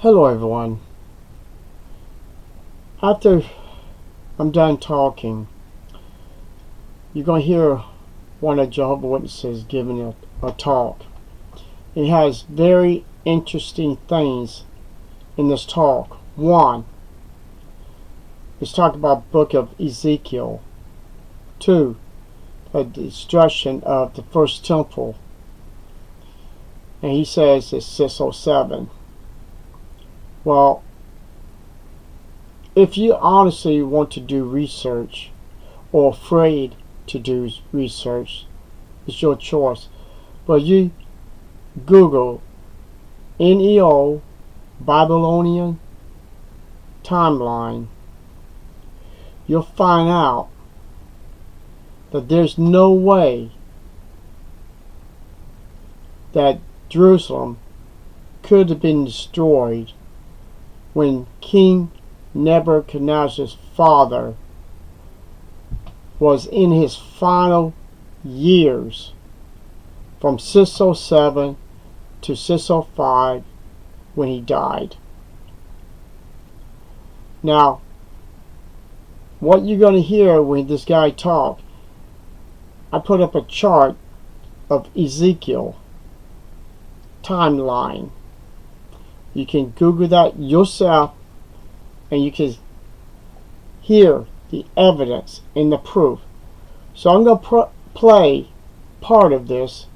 Hello everyone. After I'm done talking, you're going to hear one of Jehovah's Witnesses giving a talk. It has very interesting things in this talk. One, it's talking about the book of Ezekiel. Two, the destruction of the first temple. And he says it's 607. Well, if you honestly want to do research or afraid to do research, it's your choice. But you Google NEO Babylonian timeline, you'll find out that there's no way that Jerusalem could have been destroyed when King Nebuchadnezzar's father was in his final years from 607 to 605 when he died. Now, what you're going to hear when this guy talks, I put up a chart of Ezekiel timeline. You can Google that yourself and you can hear the evidence and the proof. So I'm going to play part of this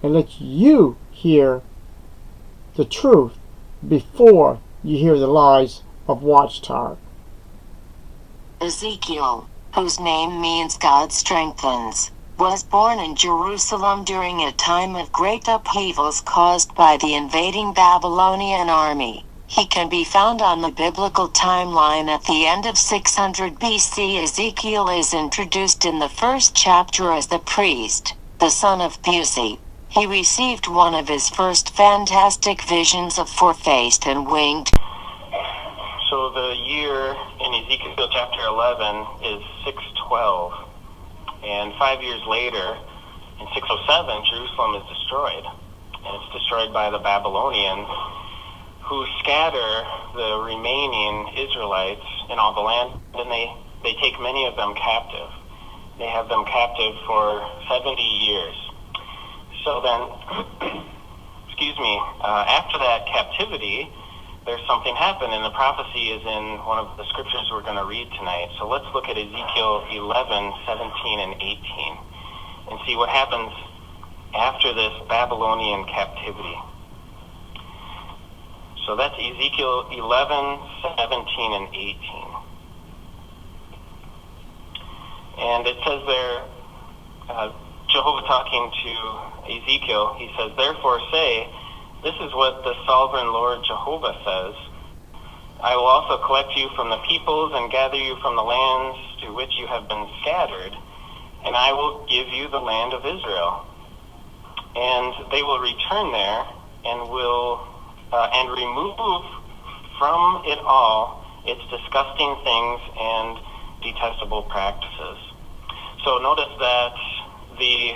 and let you hear the truth before you hear the lies of Watchtower. Ezekiel, whose name means God strengthens, was born in Jerusalem during a time of great upheavals caused by the invading Babylonian army. He can be found on the biblical timeline at the end of 600 BC. Ezekiel is introduced in the first chapter as the priest, the son of Buzi. He received one of his first fantastic visions of four-faced and winged. So the year in Ezekiel chapter 11 is 612. And 5 years later, in 607, Jerusalem is destroyed. And it's destroyed by the Babylonians, who scatter the remaining Israelites in all the land, and they take many of them captive. They have them captive for 70 years. So then, after that captivity, there's something happened, and the prophecy is in one of the scriptures we're going to read tonight. So let's look at Ezekiel 11, 17, and 18, and see what happens after this Babylonian captivity. So that's Ezekiel 11, 17, and 18. And it says there, Jehovah talking to Ezekiel, he says, "Therefore say, this is what the sovereign Lord Jehovah says. I will also collect you from the peoples and gather you from the lands to which you have been scattered, and I will give you the land of Israel. And they will return there and will and remove from it all its disgusting things and detestable practices." So notice that the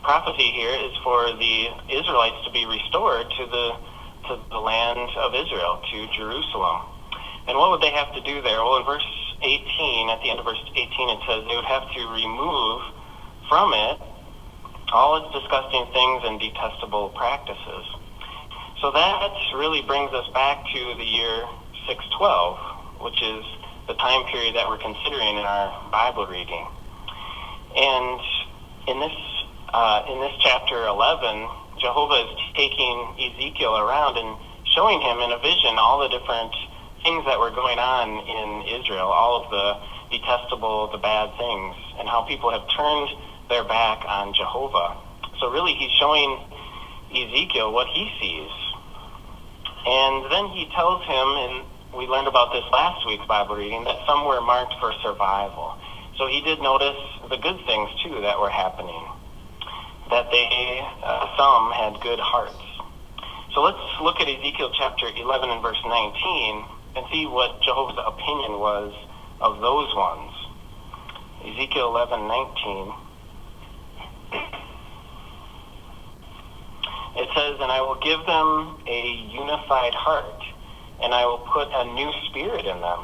prophecy here is for the Israelites to be restored to the land of Israel, to Jerusalem. And what would they have to do there? Well, in verse 18, at the end of verse 18, it says they would have to remove from it all its disgusting things and detestable practices. So that really brings us back to the year 612, which is the time period that we're considering in our Bible reading. And in this chapter 11, Jehovah is taking Ezekiel around and showing him in a vision all the different things that were going on in Israel, all of the detestable, the bad things, and how people have turned their back on Jehovah. So really he's showing Ezekiel what he sees. And then he tells him, and we learned about this last week's Bible reading, that some were marked for survival. So he did notice the good things too that were happening, that some had good hearts. So let's look at Ezekiel chapter 11 and verse 19 and see what Jehovah's opinion was of those ones. Ezekiel 11:19. It says, "And I will give them a unified heart, and I will put a new spirit in them,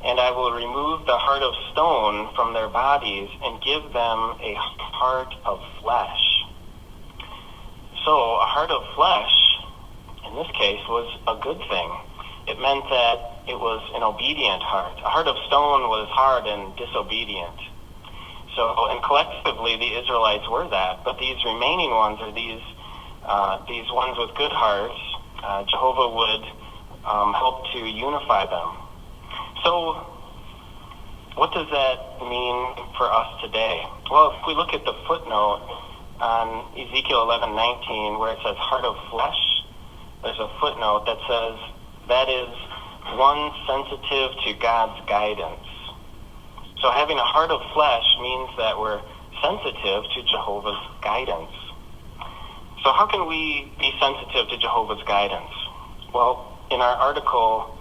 and I will remove the heart of stone from their bodies and give them a heart of flesh. So a heart of flesh, in this case, was a good thing. It meant that it was an obedient heart. A heart of stone was hard and disobedient. So, and collectively, the Israelites were that. But these remaining ones are these ones with good hearts. Jehovah would help to unify them. So, what does that mean for us today? Well, if we look at the footnote on Ezekiel 11:19, where it says heart of flesh, there's a footnote that says that is one sensitive to God's guidance. So having a heart of flesh means that we're sensitive to Jehovah's guidance. So how can we be sensitive to Jehovah's guidance? Well, in our article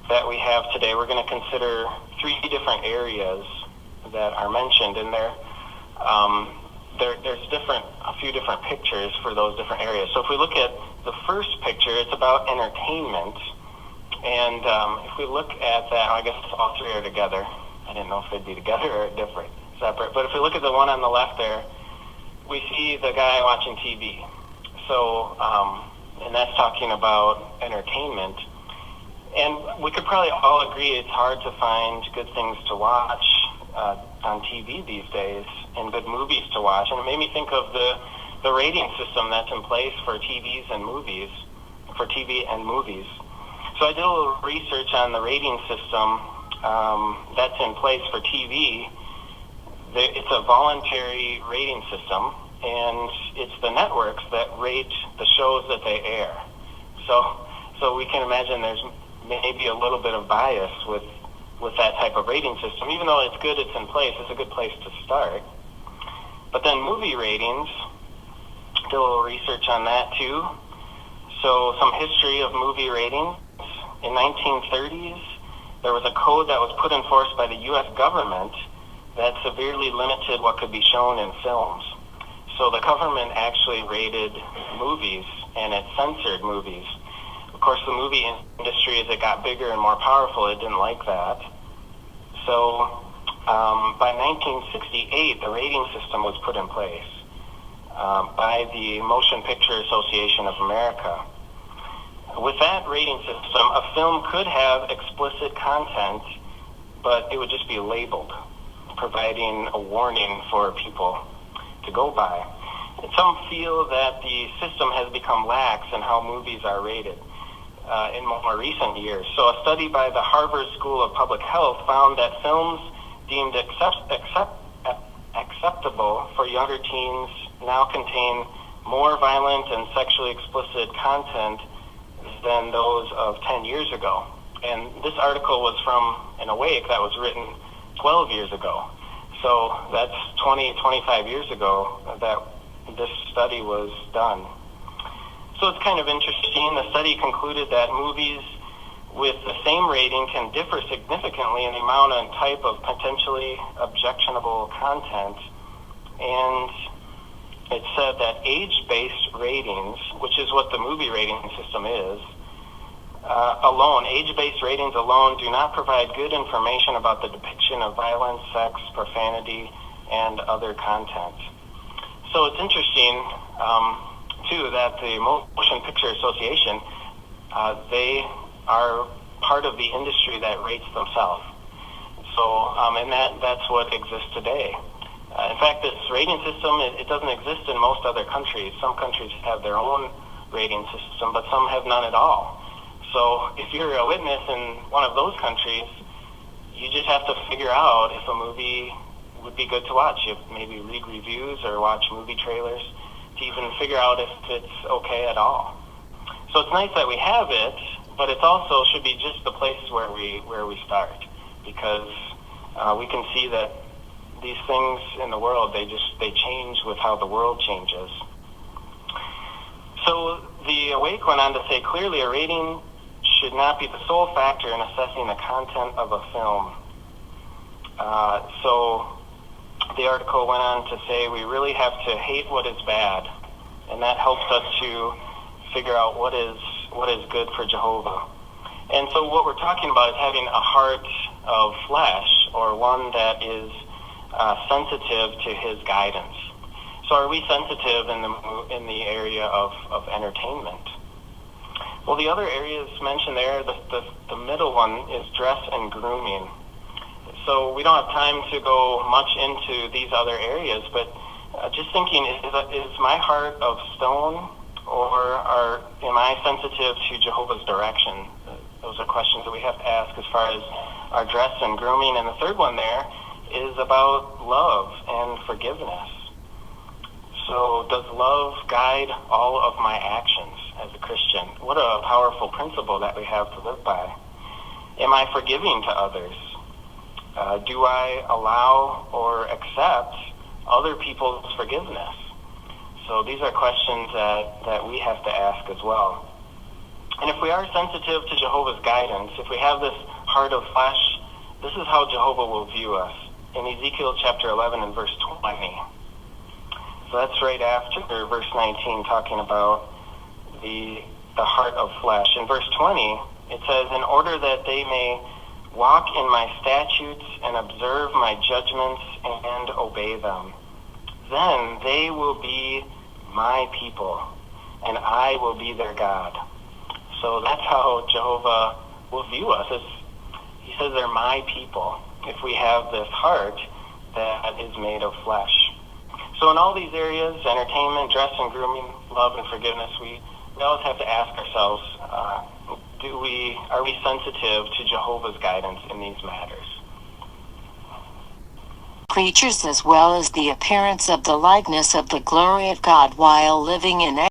that we have today, we're going to consider 3 different areas that are mentioned in there. There's a few different pictures for those different areas. So if we look at the first picture, it's about entertainment. And if we look at that, I guess all 3 are together. I didn't know if they'd be together or different, separate. But if we look at the one on the left there, we see the guy watching TV. So, and that's talking about entertainment. And we could probably all agree it's hard to find good things to watch on TV these days and good movies to watch. And it made me think of the rating system that's in place for TV and movies. So I did a little research on the rating system that's in place for TV. It's a voluntary rating system, and it's the networks that rate the shows that they air. So we can imagine there's maybe a little bit of bias with that type of rating system. Even though it's good, it's in place, it's a good place to start. But then movie ratings, did a little research on that too. So some history of movie ratings. In 1930s, there was a code that was put in force by the U.S. government that severely limited what could be shown in films. So the government actually rated movies, and it censored movies. Of course, the movie industry, as it got bigger and more powerful, it didn't like that. So by 1968, the rating system was put in place by the Motion Picture Association of America. With that rating system, a film could have explicit content, but it would just be labeled, providing a warning for people to go by. And some feel that the system has become lax in how movies are rated in more recent years. So a study by the Harvard School of Public Health found that films deemed acceptable for younger teens now contain more violent and sexually explicit content than those of 10 years ago. And this article was from an Awake that was written 12 years ago. So that's 25 years ago that this study was done. So it's kind of interesting. The study concluded that movies with the same rating can differ significantly in the amount and type of potentially objectionable content. And it said that age-based ratings, which is what the movie rating system is, age-based ratings alone do not provide good information about the depiction of violence, sex, profanity, and other content. So it's interesting, too, that the Motion Picture Association, they are part of the industry that rates themselves. So, and that's what exists today. In fact, this rating system, it doesn't exist in most other countries. Some countries have their own rating system, but some have none at all. So if you're a witness in one of those countries, you just have to figure out if a movie would be good to watch. You maybe read reviews or watch movie trailers to even figure out if it's okay at all. So it's nice that we have it, but it also should be just the place where we start, because we can see that these things in the world, they change with how the world changes. So the Awake went on to say, clearly a rating should not be the sole factor in assessing the content of a film. So the article went on to say we really have to hate what is bad, and that helps us to figure out what is good for Jehovah. And so what we're talking about is having a heart of flesh, or one that is sensitive to his guidance. So are we sensitive in the area of entertainment? Well, the other areas mentioned there, the middle one is dress and grooming. So we don't have time to go much into these other areas, but just thinking, is my heart of stone, or am I sensitive to Jehovah's direction? Those are questions that we have to ask as far as our dress and grooming. And the third one there is about love and forgiveness. So does love guide all of my actions as a Christian? What a powerful principle that we have to live by. Am I forgiving to others? Do I allow or accept other people's forgiveness? So these are questions that we have to ask as well. And if we are sensitive to Jehovah's guidance, if we have this heart of flesh, this is how Jehovah will view us. In Ezekiel chapter 11 and verse 20. So that's right after verse 19, talking about the heart of flesh. In verse 20, it says, in order that they may walk in my statutes and observe my judgments and obey them, then they will be my people, and I will be their God. So that's how Jehovah will view us. He says they're my people if we have this heart that is made of flesh. So in all these areas, entertainment, dress and grooming, love and forgiveness, we always have to ask ourselves, are we sensitive to Jehovah's guidance in these matters? Creatures as well as the appearance of the likeness of the glory of God while living in